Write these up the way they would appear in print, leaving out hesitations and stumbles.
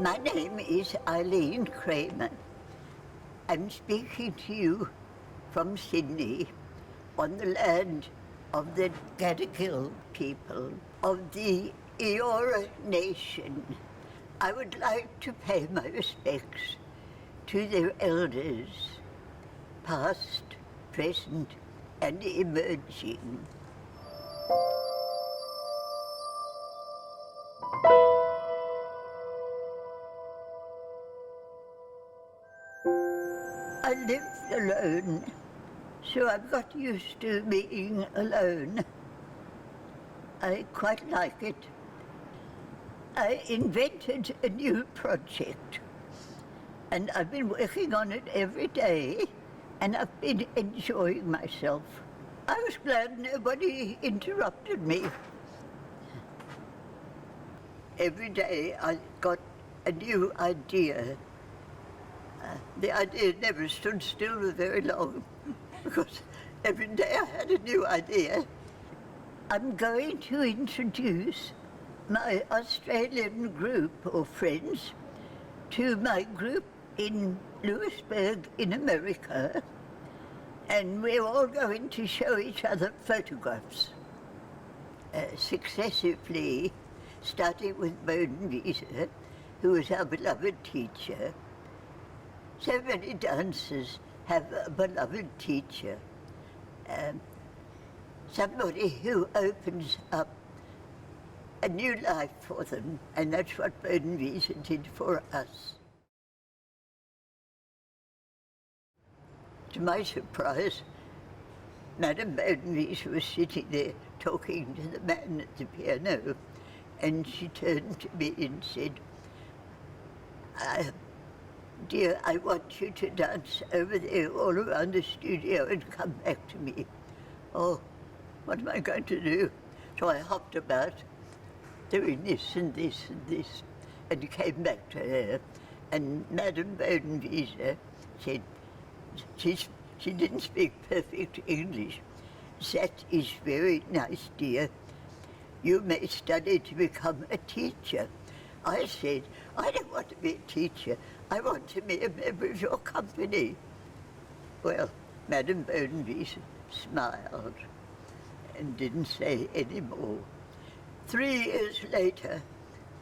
My name is Eileen Kramer. I'm speaking to you from Sydney on the land of the Gadigal people of the Eora Nation. I would like to pay my respects to their elders, past, present, and emerging. I lived alone, so I've got used to being alone. I quite like it. I invented a new project, and I've been working on it every day, and I've been enjoying myself. I was glad nobody interrupted me. Every day I got a new idea. The idea never stood still for very long, because every day I had a new idea. I'm going to introduce my Australian group of friends to my group in Lewisburg in America, and we're all going to show each other photographs successively, starting with Bowden Visa, who was our beloved teacher. So many dancers have a beloved teacher, somebody who opens up a new life for them, and that's what Bowden Visa did for us. To my surprise, Madame Bowden Visa was sitting there talking to the man at the piano, and she turned to me and said, "Dear, I want you to dance over there all around the studio and come back to me." Oh, what am I going to do? So I hopped about doing this and this and this, and came back to her. And Madame Bowden Visa said, she didn't speak perfect English. "That is very nice, dear. You may study to become a teacher." I said, "I don't want to be a teacher. I want to be a member of your company." Well, Madame Bowden Visa smiled and didn't say any more. 3 years later,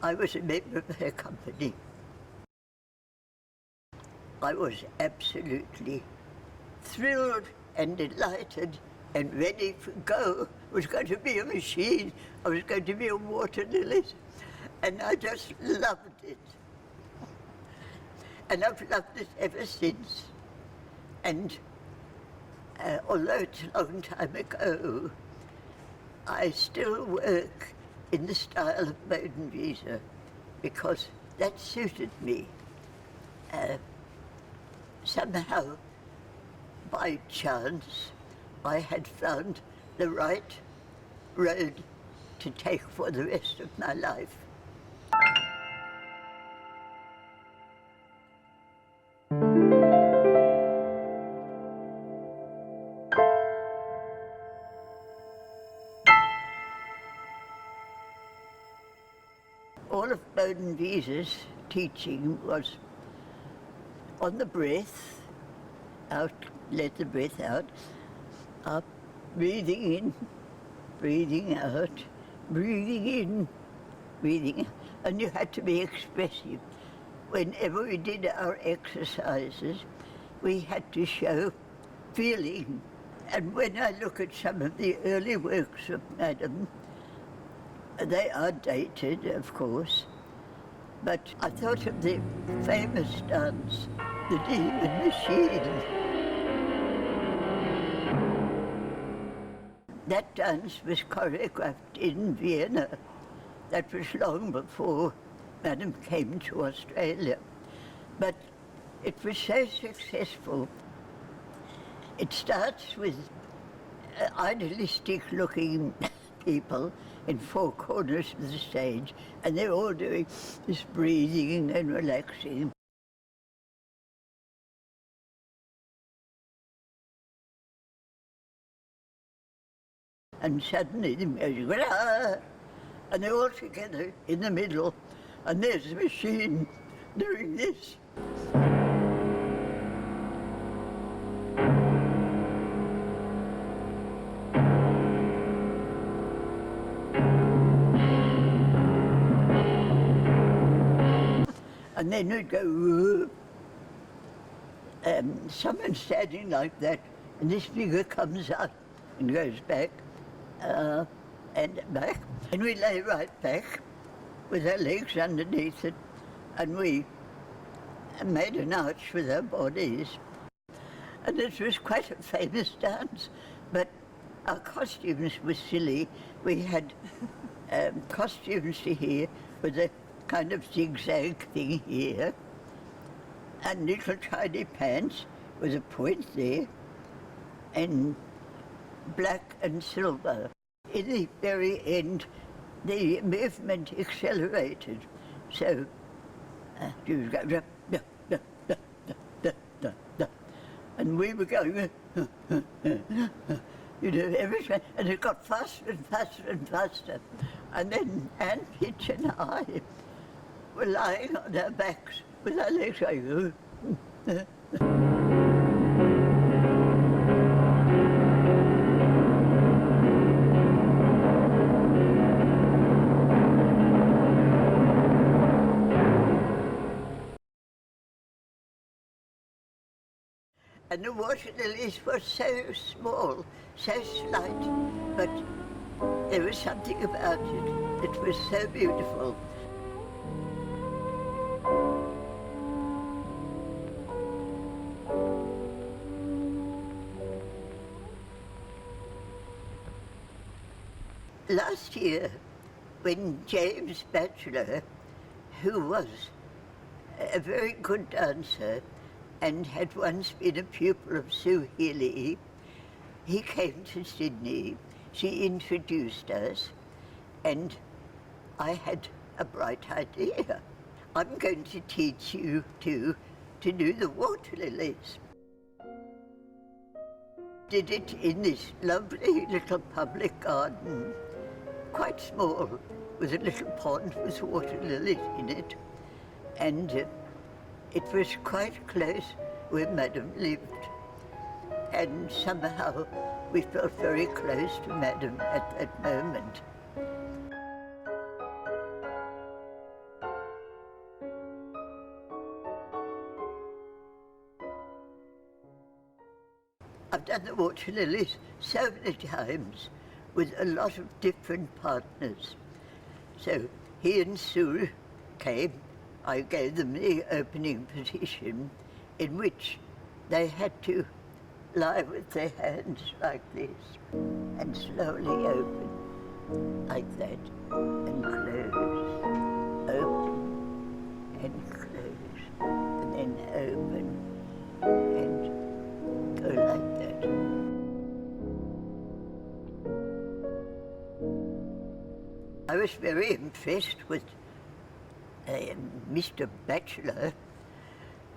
I was a member of her company. I was absolutely thrilled and delighted and ready to go. I was going to be a machine. I was going to be a water lily. And I just loved it. And I've loved it ever since. And although it's a long time ago, I still work in the style of Bowden Visa because that suited me. Somehow, by chance, I had found the right road to take for the rest of my life. All of Bowden Visa's teaching was on the breath, out, let the breath out, up, breathing in, breathing out, breathing in, breathing out. And you had to be expressive. Whenever we did our exercises, we had to show feeling. And when I look at some of the early works of Madame, they are dated, of course, but I thought of the famous dance, The Demon Machine. That dance was choreographed in Vienna. That was long before Madame came to Australia. But it was so successful. It starts with idealistic-looking people in 4 corners of the stage, and they're all doing this breathing and relaxing. And suddenly the music went, ah! And they're all together in the middle, and there's the machine doing this. And then we'd go, someone standing like that, and this figure comes out and goes back, and back. And we lay right back with our legs underneath it, and we made an arch with our bodies. And it was quite a famous dance, but our costumes were silly. We had costumes here with a kind of zigzag thing here, and little tiny pants with a point there, and black and silver. In the very end, the movement accelerated, so you would go, da, da, da, da, da, da, da, and we were going, you know, everything, and it got faster and faster and faster. And then Ann Pitch and I were lying on our backs with our legs going, and the water lilies were so small, so slight, but there was something about it. It was so beautiful. Last year, when James Batchelor, who was a very good dancer and had once been a pupil of Sue Healy, he came to Sydney. She introduced us, and I had a bright idea. I'm going to teach you to do the water lilies. Did it in this lovely little public garden, quite small, with a little pond with water lilies in it, and it was quite close where Madam lived, and somehow we felt very close to Madam at that moment. I've done the water lilies so many times with a lot of different partners. So he and Sue came. I gave them the opening position in which they had to lie with their hands like this and slowly open like that and close, open and close, and then open and go like that. I was very impressed with Mr. Batchelor,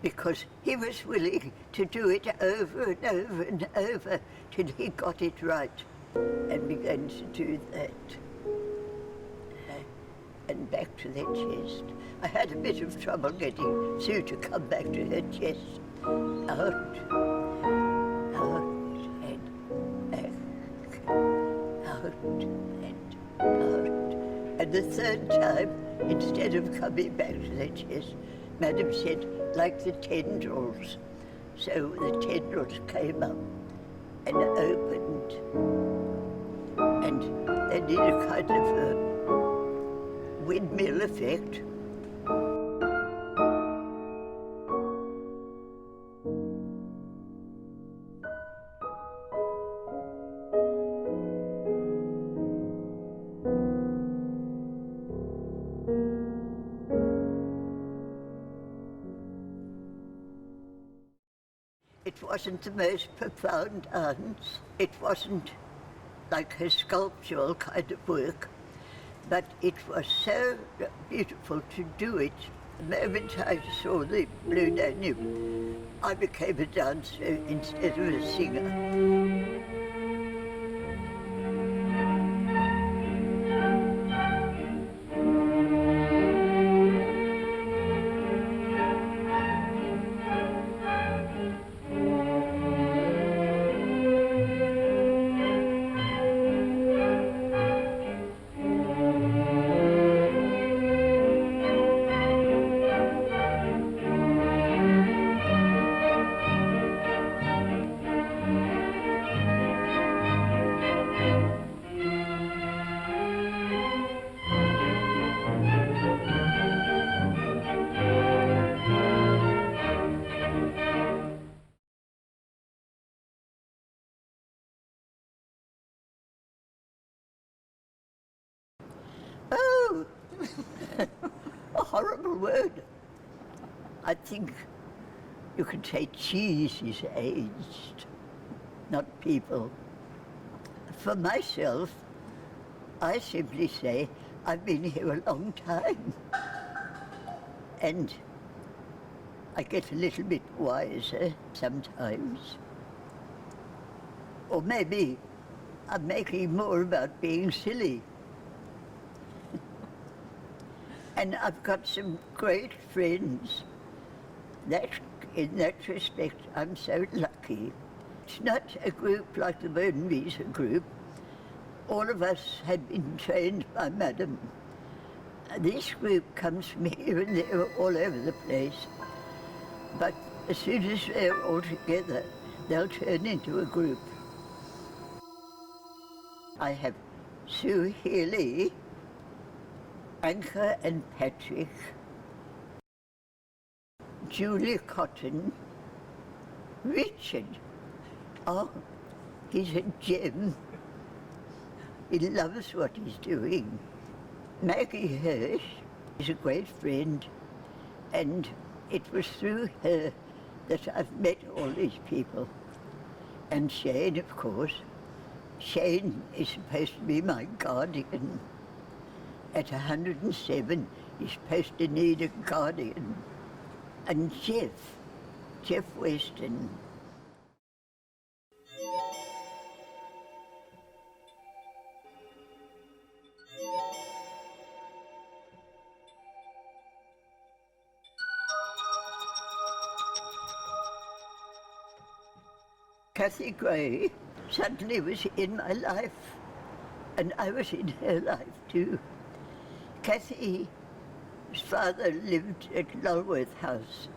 because he was willing to do it over and over and over till he got it right and began to do that. And back to their chest. I had a bit of trouble getting Sue to come back to her chest. Out, out and back, out and out. And the third time, instead of coming back to their chest, Madam said, like the tendrils. So the tendrils came up and opened, and they did a kind of a windmill effect. It wasn't the most profound dance. It wasn't like a sculptural kind of work, but it was so beautiful to do it. The moment I saw the Blue Danube, I became a dancer instead of a singer. A horrible word. I think you could say cheese is aged, not people. For myself, I simply say I've been here a long time. And I get a little bit wiser sometimes. Or maybe I'm making more about being silly. And I've got some great friends. In that respect, I'm so lucky. It's not a group like the Bone Visa group. All of us had been trained by Madam. This group comes from here and there, all over the place. But as soon as they're all together, they'll turn into a group. I have Sue Healy, Anka and Patrick, Julie Cotton, Richard. Oh, he's a gem. He loves what he's doing. Maggie Hirsch is a great friend, and it was through her that I've met all these people. And Shane, of course. Shane is supposed to be my guardian. At 107, he's supposed to need a guardian. And Jeff Weston. Kathy Gray suddenly was in my life, and I was in her life too. Kathy's father lived at Lulworth House,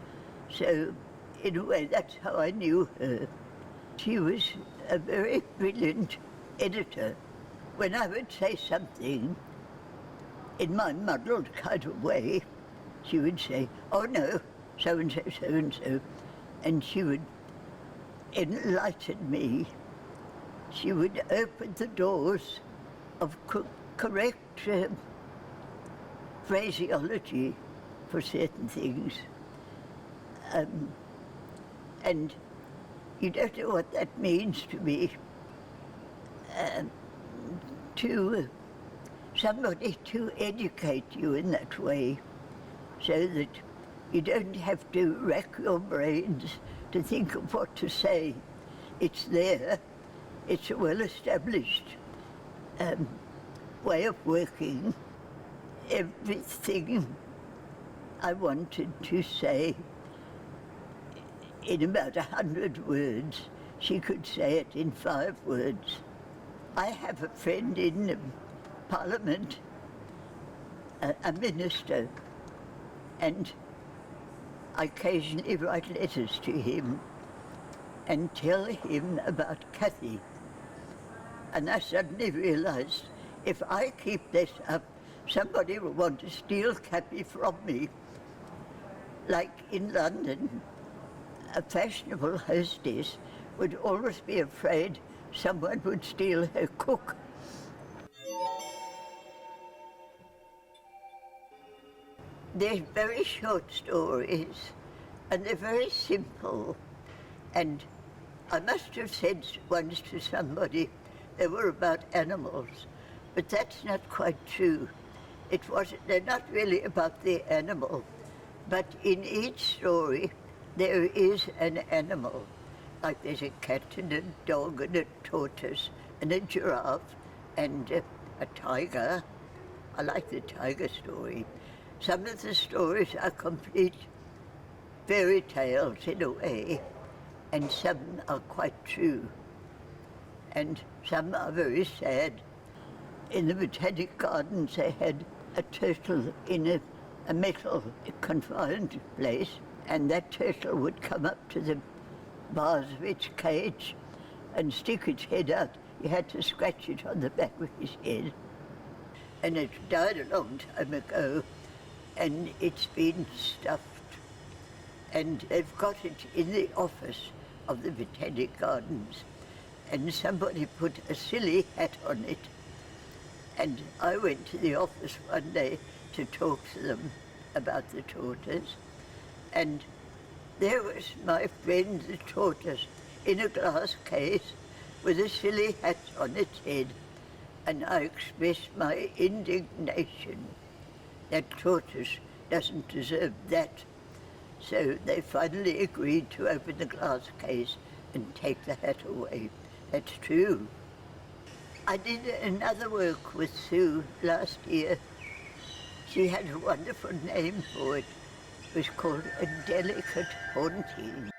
so in a way that's how I knew her. She was a very brilliant editor. When I would say something in my muddled kind of way, she would say, "Oh no, so-and-so, so-and-so," and she would enlighten me. She would open the doors of correct phraseology for certain things. And you don't know what that means to me. To somebody to educate you in that way, so that you don't have to rack your brains to think of what to say. It's there. It's a well-established way of working. Everything I wanted to say in about 100 words, she could say it in 5 words. I have a friend in Parliament, a minister, and I occasionally write letters to him and tell him about Kathy. And I suddenly realized, if I keep this up, somebody will want to steal Kathy from me. Like in London, a fashionable hostess would always be afraid someone would steal her cook. They're very short stories, and they're very simple. And I must have said once to somebody they were about animals, but that's not quite true. They're not really about the animal, but in each story there is an animal. Like there's a cat and a dog and a tortoise and a giraffe and a tiger. I like the tiger story. Some of the stories are complete fairy tales in a way, and some are quite true, and some are very sad. In the Botanic Gardens they had a turtle in a metal confined place, and that turtle would come up to the bars of its cage and stick its head out. You had to scratch it on the back of his head. And it died a long time ago, and it's been stuffed. And they've got it in the office of the Botanic Gardens, and somebody put a silly hat on it. And I went to the office one day to talk to them about the tortoise. And there was my friend, the tortoise, in a glass case with a silly hat on its head. And I expressed my indignation. That tortoise doesn't deserve that. So they finally agreed to open the glass case and take the hat away. That's true. I did another work with Sue last year. She had a wonderful name for it. It was called A Delicate Haunting.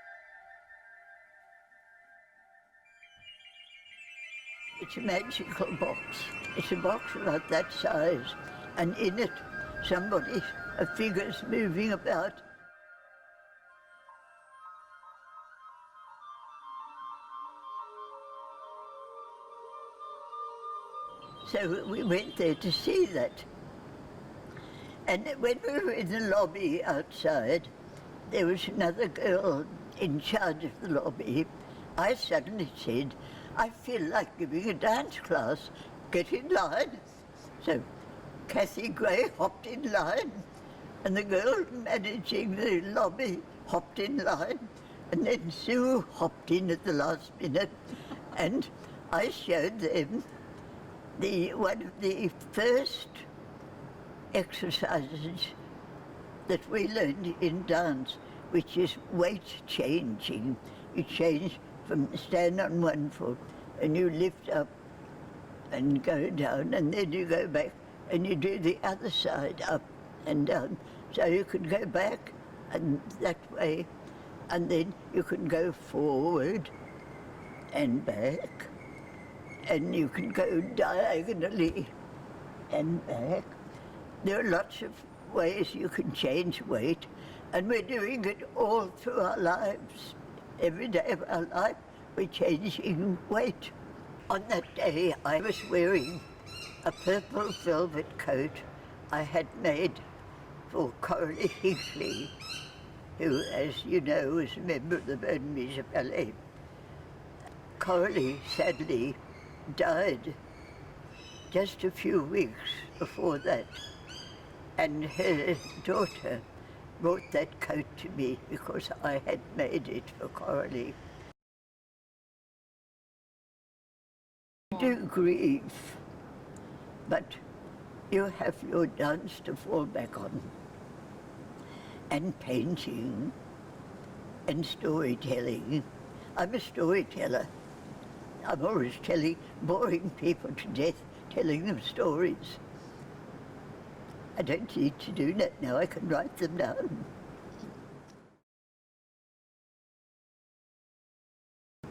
It's a magical box. It's a box about that size, and in it, a figure's moving about. So we went there to see that. And when we were in the lobby outside, there was another girl in charge of the lobby. I suddenly said, I feel like giving a dance class. Get in line. So Kathy Gray hopped in line, and the girl managing the lobby hopped in line, and then Sue hopped in at the last minute, and I showed them one of the first exercises that we learned in dance, which is weight changing. You change from stand on one foot, and you lift up and go down, and then you go back, and you do the other side up and down. So you can go back and that way, and then you can go forward and back, and you can go diagonally and back. There are lots of ways you can change weight, and we're doing it all through our lives. Every day of our life, we're changing weight. On that day, I was wearing a purple velvet coat I had made for Coralie Hinckley, who, as you know, is a member of the Burmese Ballet. Coralie sadly died just a few weeks before that, and her daughter brought that coat to me because I had made it for Coralie. You do grieve, but you have your dance to fall back on, and painting, and storytelling. I'm a storyteller. I'm always boring people to death, telling them stories. I don't need to do that now, I can write them down.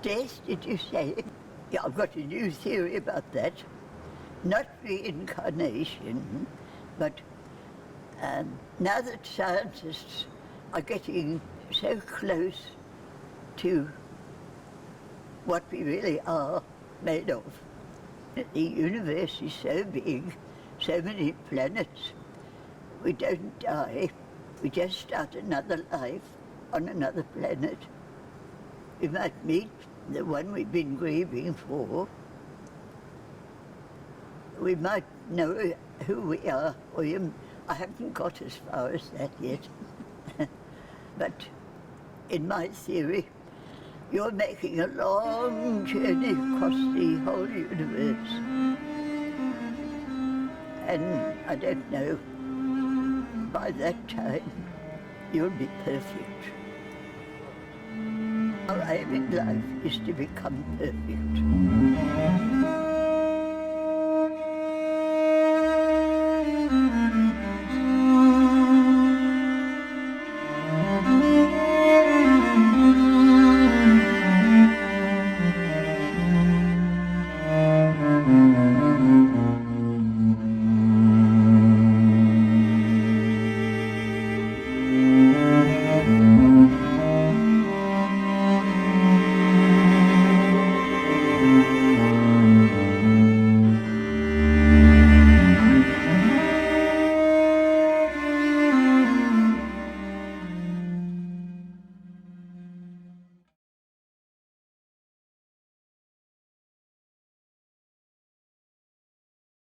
Death, did you say? Yeah, I've got a new theory about that. Not reincarnation, but now that scientists are getting so close to what we really are made of. The universe is so big, so many planets. We don't die, we just start another life on another planet. We might meet the one we've been grieving for. We might know who we are, or I haven't got as far as that yet. But in my theory, you're making a long journey across the whole universe. And I don't know, by that time, you'll be perfect. Our aim in life is to become perfect.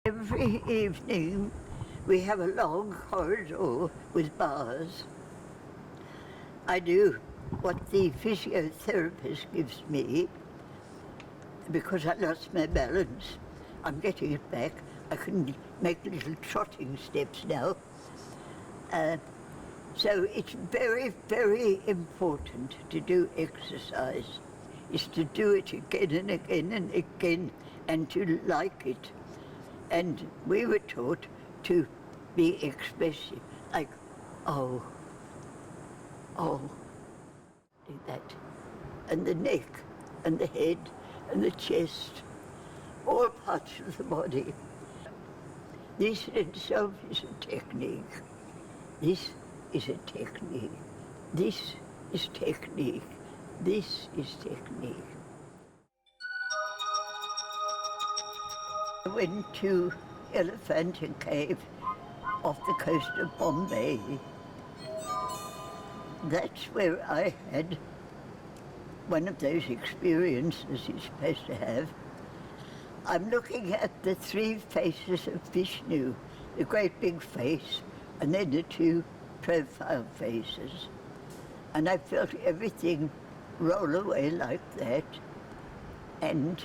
Every evening We have a long corridor with bars. I do what the physiotherapist gives me because I lost my balance. I'm getting it back. I can make little trotting steps now. So it's very, very important to do exercise. Is to do it again and again and again and to like it. And we were taught to be expressive, like, oh, like that. And the neck and the head and the chest, all parts of the body. This in itself is a technique. This is a technique. This is technique. This is technique. I went to Elephant Cave off the coast of Bombay. That's where I had one of those experiences you're supposed to have. I'm looking at the three faces of Vishnu, the great big face, and then the two profile faces. And I felt everything roll away like that. And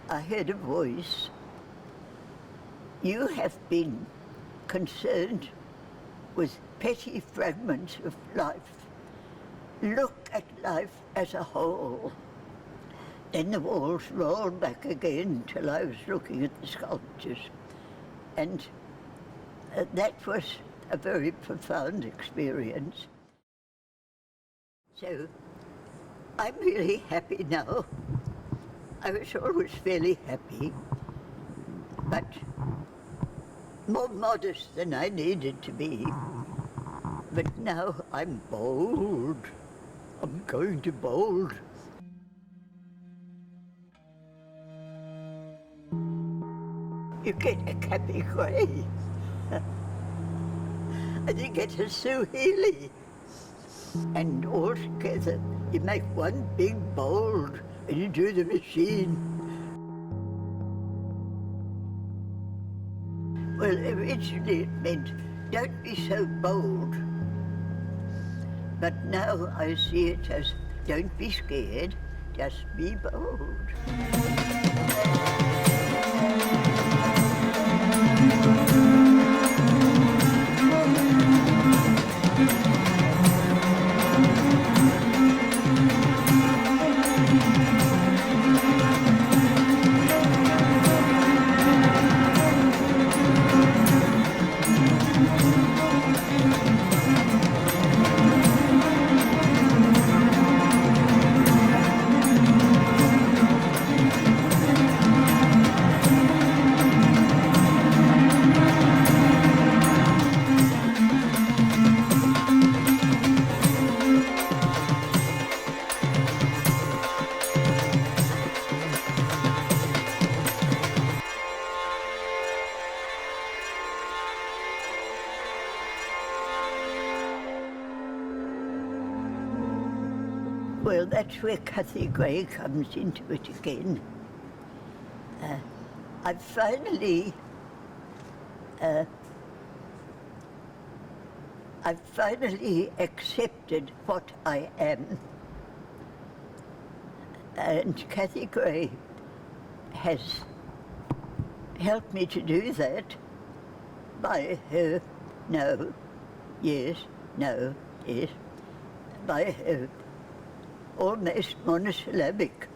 I heard a voice. You have been concerned with petty fragments of life. Look at life as a whole. Then the walls rolled back again till I was looking at the sculptures. And that was a very profound experience. So I'm really happy now. I was always fairly happy, but more modest than I needed to be. But now I'm bold. I'm going to bold. You get a Kathy Gray, and you get a Sue Healy, and all together you make one big bold, and you do the machine. Well, originally it meant, don't be so bold. But now I see it as, don't be scared, just be bold. Well, that's where Kathy Gray comes into it again. I've finally accepted what I am. And Kathy Gray has helped me to do that by her no, yes, no, yes, by her almost monosyllabic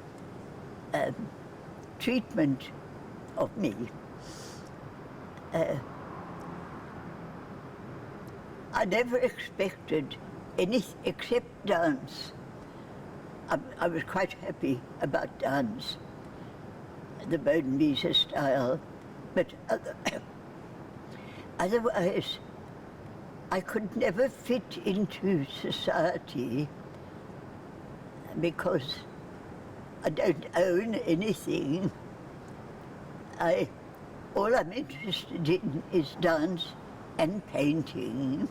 treatment of me. I never expected anything except dance. I was quite happy about dance, the Bodenbieser style, but otherwise I could never fit into society because I don't own anything. All I'm interested in is dance and painting.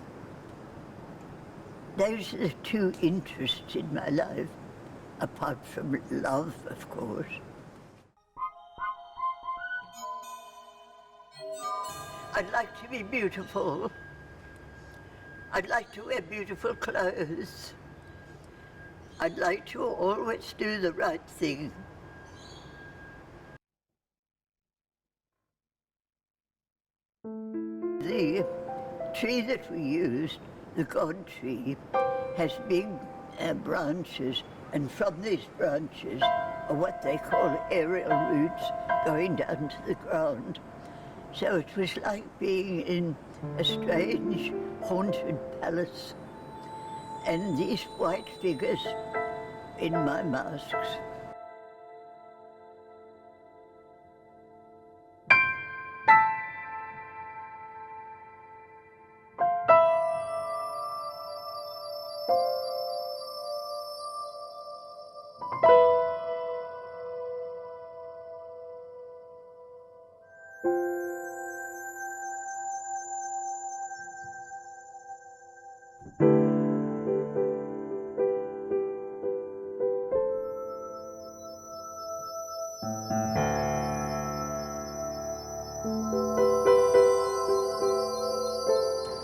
Those are the two interests in my life, apart from love, of course. I'd like to be beautiful. I'd like to wear beautiful clothes. I'd like to always do the right thing. The tree that we used, the God tree, has big branches, and from these branches are what they call aerial roots going down to the ground. So it was like being in a strange, haunted palace, and these white figures in my masks.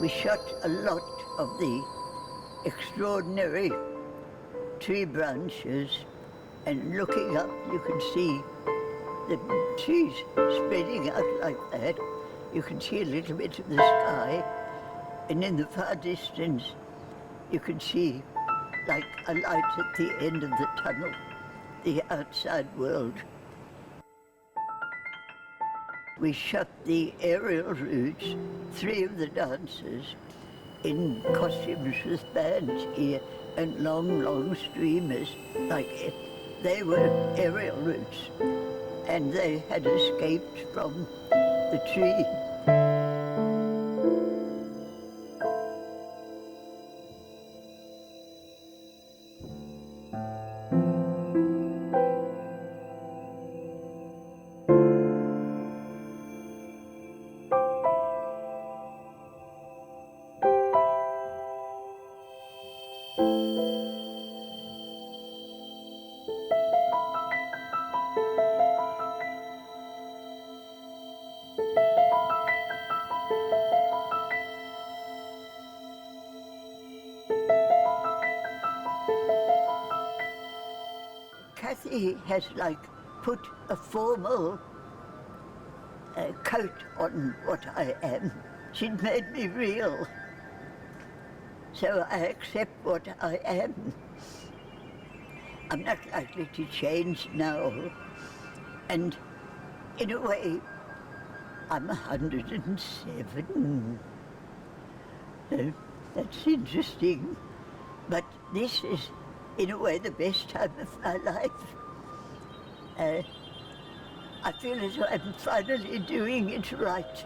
We shot a lot of the extraordinary tree branches, and looking up you can see the trees spreading out like that. You can see a little bit of the sky, and in the far distance you can see like a light at the end of the tunnel, the outside world. We shot the aerial routes, 3 of the dancers, in costumes with bands here and long, long streamers, like it. They were aerial routes, and they had escaped from the tree. Kathy has put a formal coat on what I am. She'd made me real. So I accept what I am. I'm not likely to change now. And in a way, I'm 107. That's interesting. But this is, in a way, the best time of my life. I feel as though I'm finally doing it right.